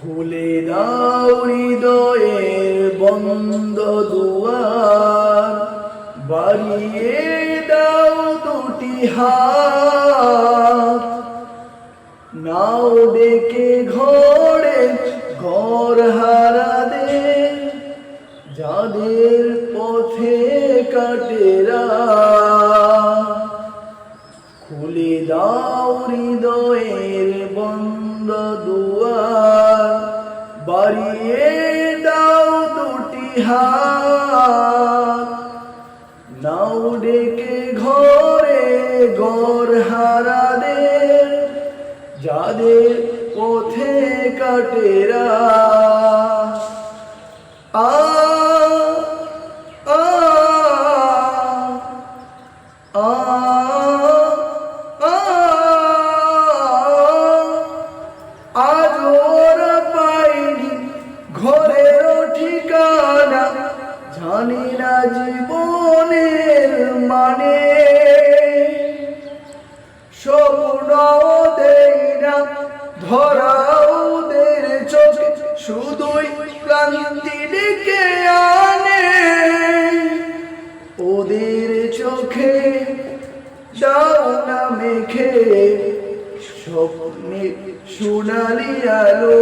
খুলে দাও হৃদয়ের বন্ধ দুয়ার, বাড়িয়ে দাও দুটি হাত, নাও ডেকে ঘরে ঘর হারাদের, যাদের পথে কাটেরা। খুলে দাও হৃদয়ের বন্ধ দুয়ার, বাড়িয়ে দাও দুটি হাত, নাও ডেকে ঘরে ঘর হারাদের, যাদের পথে কাটেরা। আজ ওরা পাইনি ঘরের ঠিকানা, জানি না জীবনের মানে, স্বপ্নও দেই না ধরা ওদের চোখে, শুধুই ক্লান্তি ডেকে আনে। ওদের চোখে দাও না মেখে স্বপ্নে সোনালি আলো।